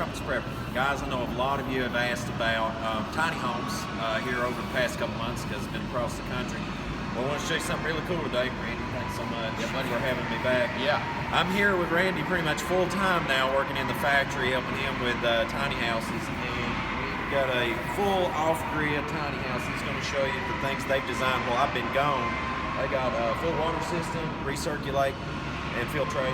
shop is Prepper. Guys, I know a lot of you have asked about tiny homes here over the past couple months because it's been across the country. Well, I want to show you something really cool today. Randy, thanks so much for having me back. Yeah. I'm here with Randy pretty much full time now, working in the factory, helping him with tiny houses. And we've got a full off-grid tiny house. He's going to show you the things they've designed while I've been gone. They got a full water system, recirculating and filtrating,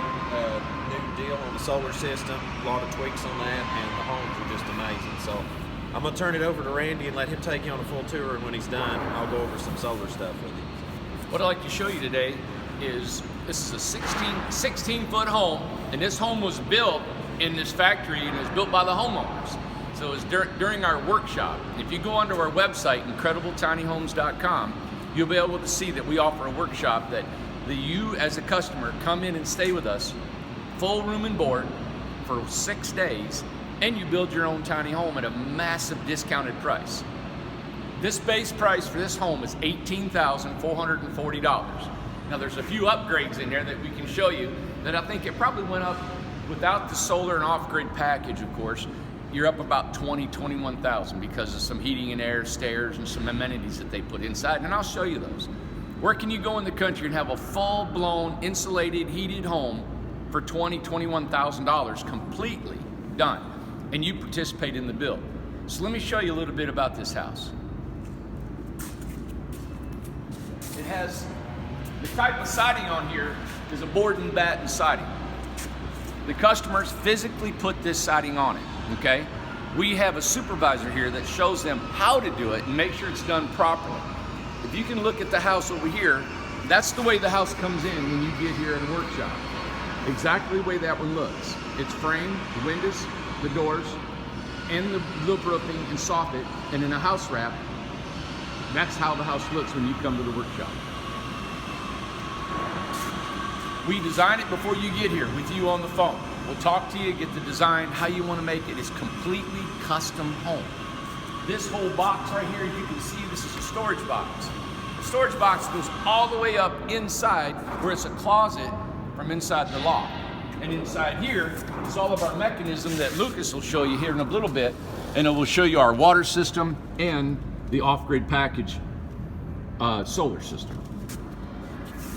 new deal on the solar system, a lot of tweaks on that, and the homes are just amazing. So I'm going to turn it over to Randy and let him take you on a full tour, and when he's done, I'll go over some solar stuff with you. What I'd like to show you today is this is a 16-foot home, and this home was built in this factory, and it was built by the homeowners. So it was during our workshop. If you go onto our website, incredibletinyhomes.com, you'll be able to see that we offer a workshop that you as a customer come in and stay with us, full room and board for 6 days, and you build your own tiny home at a massive discounted price. This base price for this home is $18,440. Now there's a few upgrades in there that we can show you that I think it probably went up without the solar and off-grid package, of course. You're up about $21,000 because of some heating and air, stairs, and some amenities that they put inside, and I'll show you those. Where can you go in the country and have a full-blown, insulated, heated home for $21,000 completely done, and you participate in the build? So let me show you a little bit about this house. It has the type of siding on here is a board and batten siding. The customers physically put this siding on it, okay? We have a supervisor here that shows them how to do it and make sure it's done properly. If you can look at the house over here, that's the way the house comes in when you get here in the workshop. Exactly the way that one looks. It's framed, the windows, the doors, and the loop roofing and soffit, and in a house wrap. That's how the house looks when you come to the workshop. We design it before you get here with you on the phone. We'll talk to you, get the design, how you want to make it. It's completely custom home. This whole box right here, you can see this is a storage box. The storage box goes all the way up inside where it's a closet from inside the loft. And inside here is all of our mechanism that Lucas will show you here in a little bit, and it will show you our water system and the off-grid package solar system.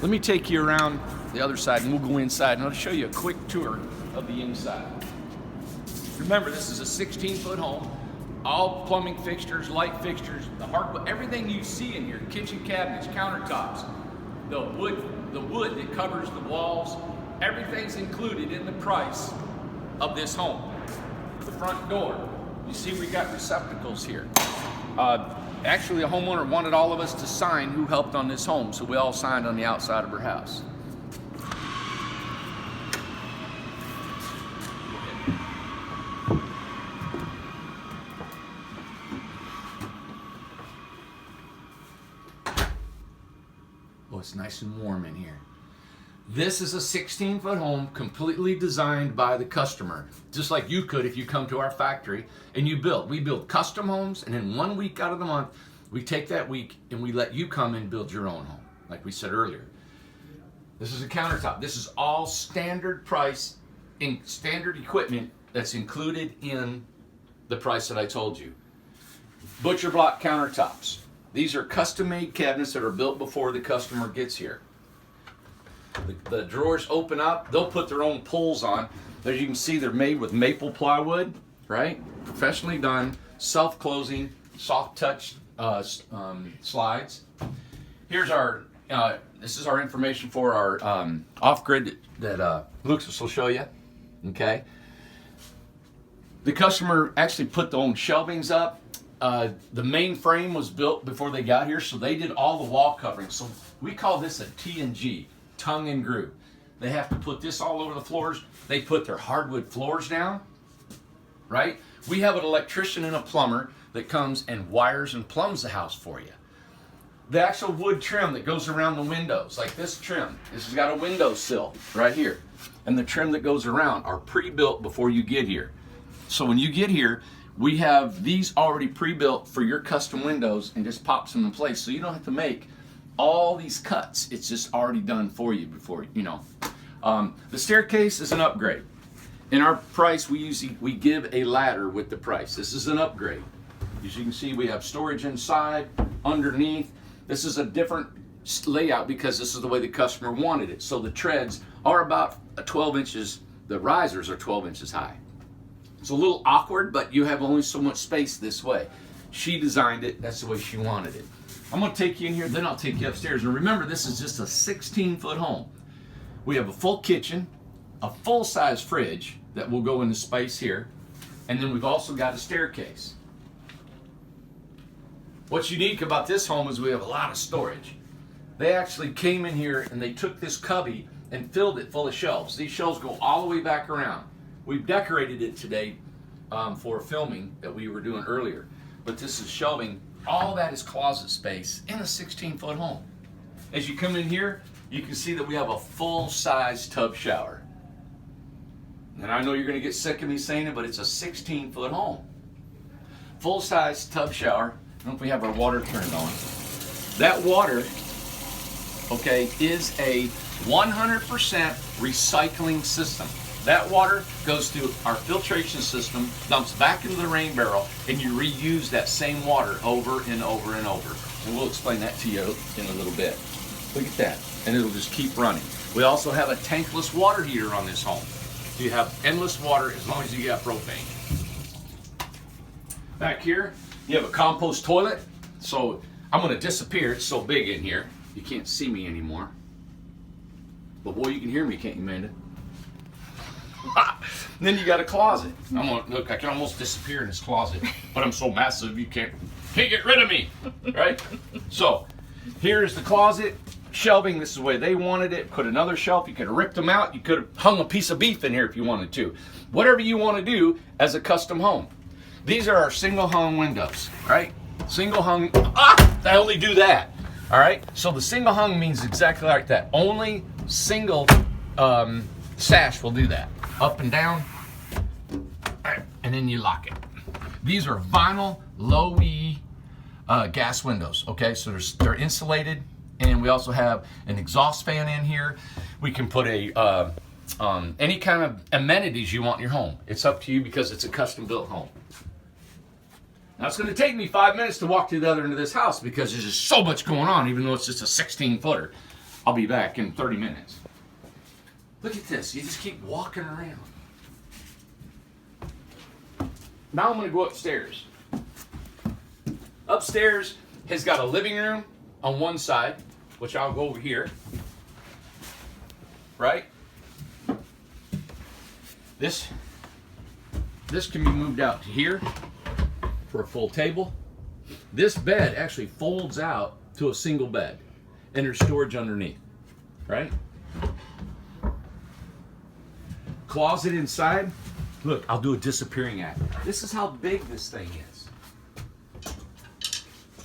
Let me take you around the other side and we'll go inside and I'll show you a quick tour of the inside. Remember, this is a 16-foot home. All plumbing fixtures, light fixtures, the hardwood, everything you see in here, kitchen cabinets, countertops, the wood that covers the walls, everything's included in the price of this home. The front door, you see we got receptacles here. Actually, a homeowner wanted all of us to sign who helped on this home, so we all signed on the outside of her house. Oh, it's nice and warm in here. This is a 16-foot home completely designed by the customer, just like you could if you come to our factory and you build. We build custom homes, and in 1 week out of the month, we take that week and we let you come and build your own home, like we said earlier. This is a countertop. This is all standard price in standard equipment that's included in the price that I told you. Butcher block countertops. These are custom-made cabinets that are built before the customer gets here. The drawers open up, they'll put their own pulls on. As you can see, they're made with maple plywood, right? Professionally done, self-closing, soft touch slides. Here's our, this is our information for our off-grid that Lucas will show you, okay? The customer actually put their own shelvings up. The main frame was built before they got here, so they did all the wall covering. So we call this a T&G. Tongue and groove. They have to put this all over the floors. They put their hardwood floors down, right? We have an electrician and a plumber that comes and wires and plumbs the house for you. The actual wood trim that goes around the windows, like this trim, this has got a windowsill right here. And the trim that goes around are pre-built before you get here. So when you get here, we have these already pre-built for your custom windows and just pops them in place, so you don't have to make all these cuts. It's just already done for you before, you know. The staircase is an upgrade. In our price, we give a ladder with the price. This is an upgrade. As you can see, we have storage inside, underneath. This is a different layout because this is the way the customer wanted it. So the treads are about 12 inches, the risers are 12 inches high. It's a little awkward, but you have only so much space this way. She designed it, that's the way she wanted it. I'm gonna take you in here, then I'll take you upstairs. And remember, this is just a 16-foot home. We have a full kitchen, a full-size fridge that will go into space here, and then we've also got a staircase. What's unique about this home is we have a lot of storage. They actually came in here and they took this cubby and filled it full of shelves. These shelves go all the way back around. We've decorated it today for filming that we were doing earlier. But this is shelving. All that is closet space in a 16-foot home. As you come in here, you can see that we have a full-size tub shower. And I know you're going to get sick of me saying it, but it's a 16-foot home. Full-size tub shower. I don't know if we have our water turned on. That water, okay, is a 100% recycling system. That water goes through our filtration system, dumps back into the rain barrel, and you reuse that same water over and over and over. And we'll explain that to you in a little bit. Look at that. And it'll just keep running. We also have a tankless water heater on this home. You have endless water as long as you got propane. Back here, you have a compost toilet. So I'm going to disappear. It's so big in here. You can't see me anymore. But boy, you can hear me, can't you, Amanda? And then you got a closet. Look, I can almost disappear in this closet, but I'm so massive you can't get rid of me, right? So here's the closet. Shelving, this is the way they wanted it. Put another shelf. You could have ripped them out. You could have hung a piece of beef in here if you wanted to. Whatever you want to do as a custom home. These are our single hung windows, right? Single hung. I only do that. All right. So the single hung means exactly like that. Only single sash will do that. Up and down, and then you lock it. These are vinyl low E gas windows. Okay, so they're insulated. And we also have an exhaust fan in here. We can put a any kind of amenities you want in your home. It's up to you because it's a custom built home. Now it's going to take me 5 minutes to walk to the other end of this house because there's just so much going on, even though it's just a 16-footer. I'll be back in 30 minutes. Look at this. You just keep walking around. Now I'm going to go upstairs. Upstairs has got a living room on one side, which I'll go over here, right? This can be moved out to here for a full table. This bed actually folds out to a single bed, and there's storage underneath, right? Closet inside. Look, I'll do a disappearing act. This is how big this thing is.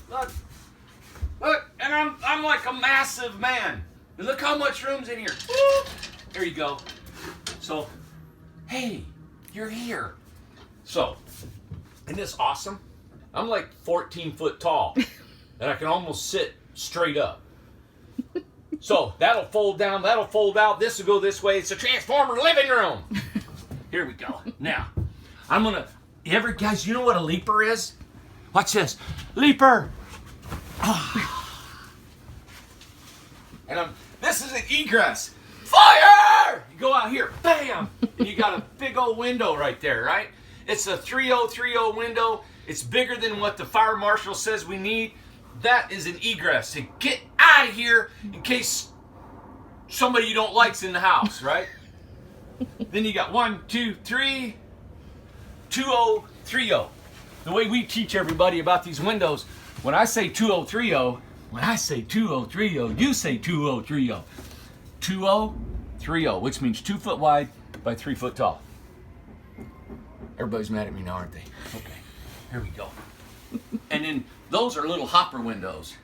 Look, and I'm like a massive man. And look how much room's in here. There you go. So, hey, you're here. So, isn't this awesome? I'm like 14 foot tall, and I can almost sit straight up. So that'll fold down, that'll fold out. This will go this way. It's a transformer living room. Here we go. Now, guys, you know what a leaper is? Watch this. Leaper. And this is an egress. Fire! You go out here, bam! And you got a big old window right there, right? It's a 3030 window. It's bigger than what the fire marshal says we need. That is an egress to get out of here in case somebody you don't like's in the house, right? Then you got 1, 2, 3, 2030. The way we teach everybody about these windows, when I say 2030, you say 2030. 2030, which means 2 foot wide by 3 foot tall. Everybody's mad at me now, aren't they? Okay, here we go. And then those are little hopper windows.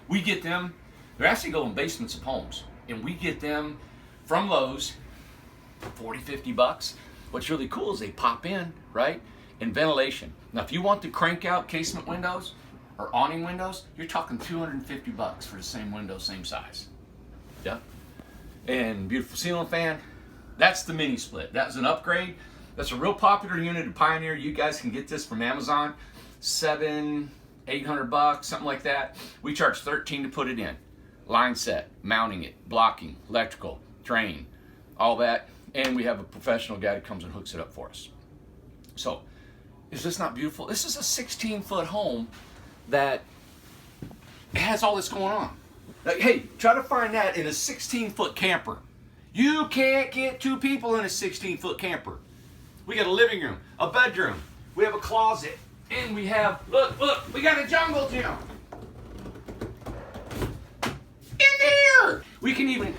We get them, they're actually going in basements of homes, and we get them from Lowe's, 40, 50 bucks. What's really cool is they pop in, right? And ventilation. Now, if you want the crank out casement windows or awning windows, you're talking 250 bucks for the same window, same size. Yeah. And beautiful ceiling fan. That's the mini split. That was an upgrade. That's a real popular unit at Pioneer. You guys can get this from Amazon. $700-800, something like that. We charge $13 to put it in. Line set, mounting it, blocking, electrical, drain, all that. And we have a professional guy that comes and hooks it up for us. So, is this not beautiful? This is a 16-foot home that has all this going on. Like, hey, try to find that in a 16-foot camper. You can't get 2 people in a 16-foot camper. We got a living room, a bedroom, we have a closet, and we have, look, we got a jungle gym. In there! We can even,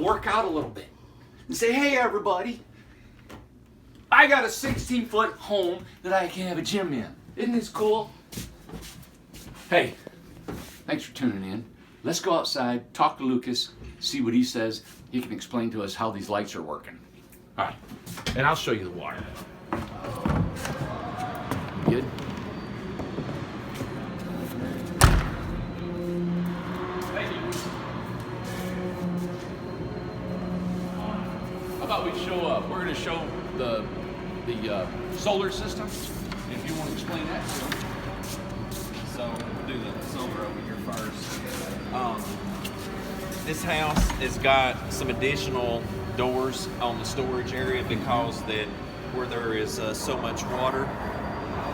work out a little bit. And say, hey everybody, I got a 16-foot home that I can have a gym in. Isn't this cool? Hey, thanks for tuning in. Let's go outside, talk to Lucas, see what he says. He can explain to us how these lights are working. All right, and I'll show you the water. Good? Thank you. How about we show, we're going to show the solar system, if you want to explain that to them. So we'll do the solar over here first. This house has got some additional doors on the storage area because that where there is so much water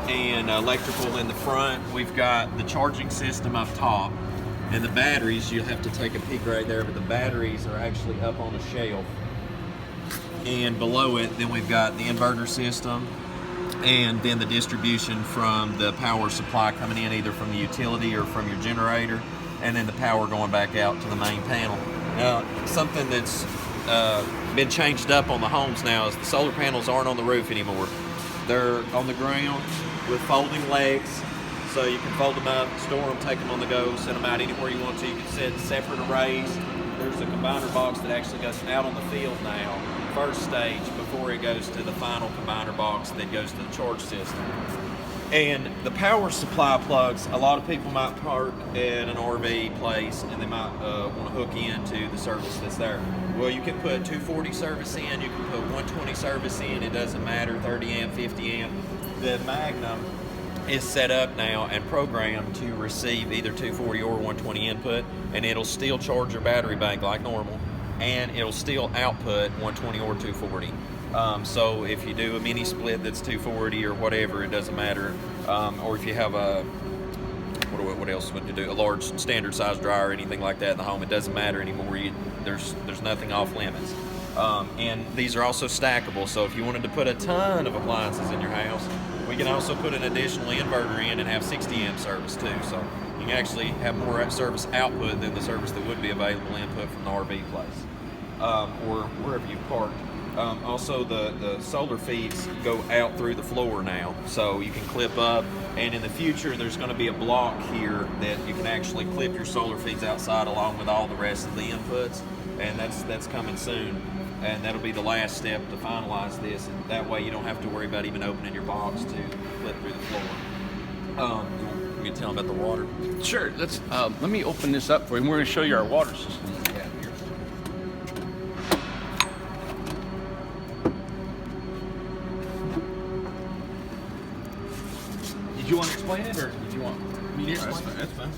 and electrical in the front, we've got the charging system up top, and the batteries, you'll have to take a peek right there, but the batteries are actually up on a shelf. And below it, then we've got the inverter system, and then the distribution from the power supply coming in either from the utility or from your generator, and then the power going back out to the main panel. Now, something that's been changed up on the homes now is the solar panels aren't on the roof anymore. They're on the ground with folding legs, so you can fold them up, store them, take them on the go, send them out anywhere you want to. You can set separate arrays. There's a combiner box that actually goes out on the field now, first stage, before it goes to the final combiner box that goes to the charge system. And the power supply plugs, a lot of people might park at an RV place and they might want to hook into the service that's there. Well, you can put 240 service in, you can put 120 service in, it doesn't matter, 30 amp, 50 amp. The Magnum is set up now and programmed to receive either 240 or 120 input, and it'll still charge your battery bank like normal, and it'll still output 120 or 240. So if you do a mini split that's 240 or whatever, it doesn't matter. Or if you have a, what else would you do? A large standard size dryer or anything like that in the home, it doesn't matter anymore. There's nothing off limits. And these are also stackable. So if you wanted to put a ton of appliances in your house, we can also put an additional inverter in and have 60 amp service too. So you can actually have more service output than the service that would be available input from the RV place or wherever you parked. Also, the solar feeds go out through the floor now, so you can clip up, and in the future there's going to be a block here that you can actually clip your solar feeds outside along with all the rest of the inputs, and that's coming soon, and that'll be the last step to finalize this, and that way you don't have to worry about even opening your box to clip through the floor. You can tell them about the water? Sure, let me open this up for you, and we're going to show you our water system. Did you want to explain it, or did you want me to explain it? That's fine.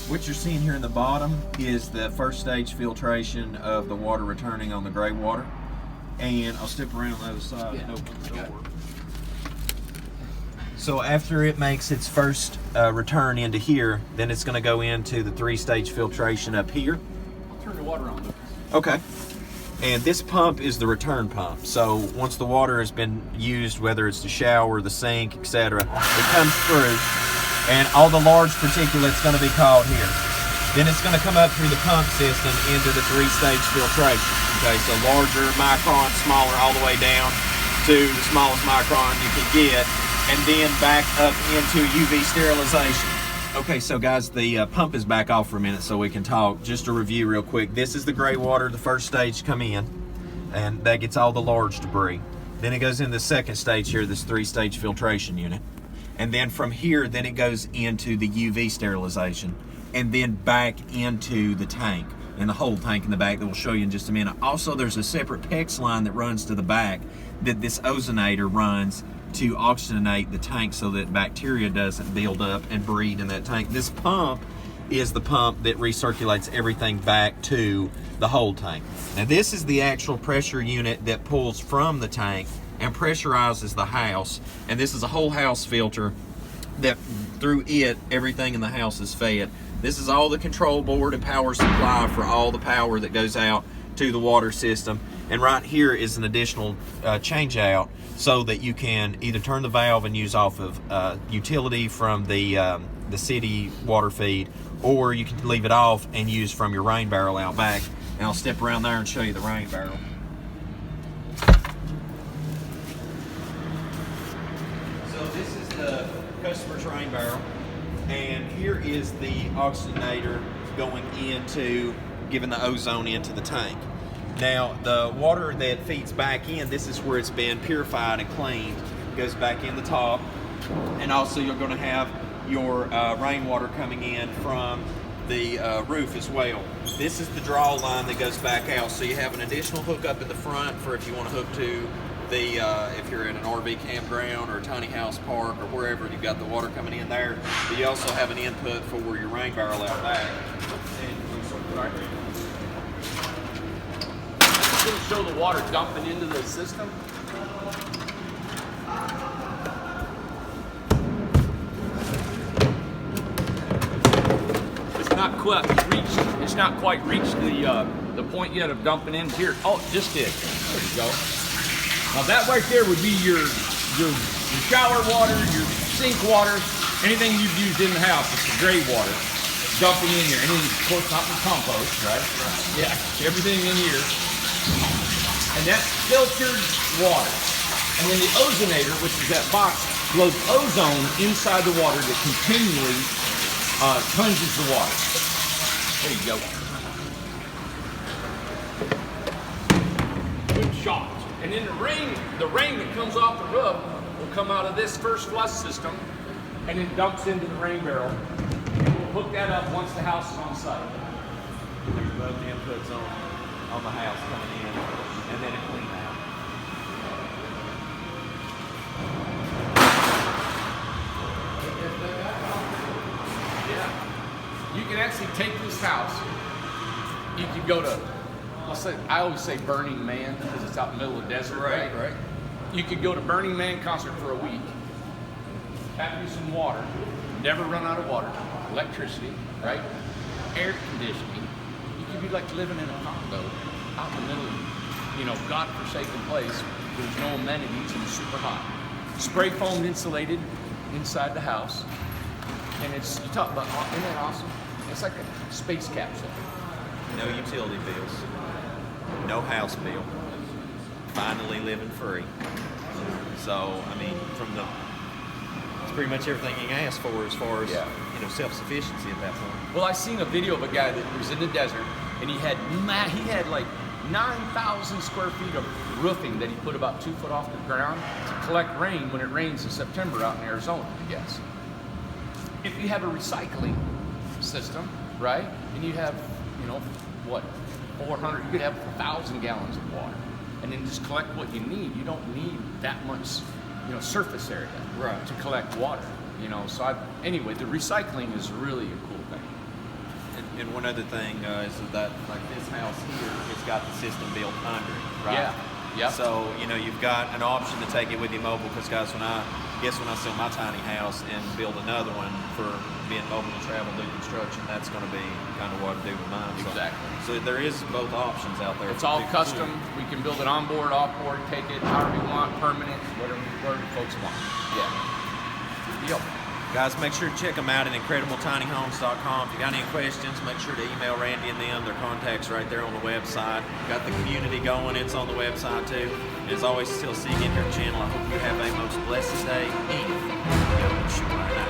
What you're seeing here in the bottom is the first stage filtration of the water returning on the gray water. And I'll step around on the other side and open the door. So after it makes its first return into here, then it's going to go into the 3-stage filtration up here. I'll turn the water on, Lucas. Okay. And this pump is the return pump. So once the water has been used, whether it's the shower, the sink, etc., it comes through, and all the large particulate's going to be caught here. Then it's going to come up through the pump system into the 3-stage filtration. Okay, so larger micron, smaller, all the way down to the smallest micron you can get, and then back up into UV sterilization. Okay, so guys, the pump is back off for a minute so we can talk. Just to review real quick, this is the gray water, the first stage come in, and that gets all the large debris. Then it goes in the second stage here, this 3-stage filtration unit. And then from here, then it goes into the UV sterilization, and then back into the tank. and the whole tank in the back that we'll show you in just a minute. Also, there's a separate PEX line that runs to the back that this ozonator runs to oxygenate the tank so that bacteria doesn't build up and breed in that tank. This pump is the pump that recirculates everything back to the whole tank. Now this is the actual pressure unit that pulls from the tank and pressurizes the house, and this is a whole house filter that through it everything in the house is fed. This is all the control board and power supply for all the power that goes out to the water system, and right here is an additional change out so that you can either turn the valve and use off of utility from the city water feed, or you can leave it off and use from your rain barrel out back. And I'll step around there and show you the rain barrel. So this is the customer's rain barrel, and here is the oxygenator going into giving the ozone into the tank. Now the water that feeds back in, this is where it's been purified and cleaned, goes back in the top, and also you're going to have your rainwater coming in from the roof as well. This is the draw line that goes back out, so you have an additional hook up in the front for if you want to hook to the if you're in an RV campground or a tiny house park or wherever, you've got the water coming in there, but you also have an input for your rain barrel out back. It's going to show the water dumping into the system. It's not quite reached the point yet of dumping in here. Oh, it just did. There you go. Now that right there would be your shower water, your sink water, anything you've used in the house. It's the gray water dumping in here. And then, of course, not the compost, right? Yeah, everything in here. And that's filtered water. And then the ozonator, which is that box, blows ozone inside the water that continually cleanses the water. There you go. Good shot. And then the rain that comes off the roof will come out of this first flush system and then dumps into the rain barrel. And we'll hook that up once the house is on site. There's both inputs on the house coming in, and then a clean out. You can actually take this house. You could go to, I always say Burning Man because it's out in the middle of the desert, right? Right. You could go to Burning Man concert for a week, have you some water, never run out of water, electricity, right? Air conditioning. You could be like living in a condo out in the middle of, godforsaken place. There's no amenities and it's super hot. Spray foamed insulated inside the house. And you talk about, isn't that awesome? It's like a space capsule. No utility bills, no house bill, finally living free. So, I mean, it's pretty much everything you can ask for as far as, self-sufficiency at that point. Well, I seen a video of a guy that was in the desert, and he had like 9,000 square feet of roofing that he put about 2 foot off the ground to collect rain when it rains in September out in Arizona, I guess. If you have a recycling system, right, and you have, 400, you could have 1,000 gallons of water, and then just collect what you need. You don't need that much, surface area to collect water, So anyway, the recycling is really a cool thing. And one other thing is that, like this house here, it's got the system built under it, right? Yeah. So, you've got an option to take it with you mobile, because guys, when I sell my tiny house and build another one for being mobile to travel, do construction, that's going to be kind of what I do with mine. Exactly. So there is both options out there. It's all custom. We can build it on board, off board, take it however you want, permanent, whatever folks want. Yeah. Yep. Guys, make sure to check them out at IncredibleTinyHomes.com. If you got any questions, make sure to email Randy and them. Their contact's right there on the website. Got the community going. It's on the website too. And as always, still see you in your channel. I hope you have a most blessed day. Eat. Shoot right now.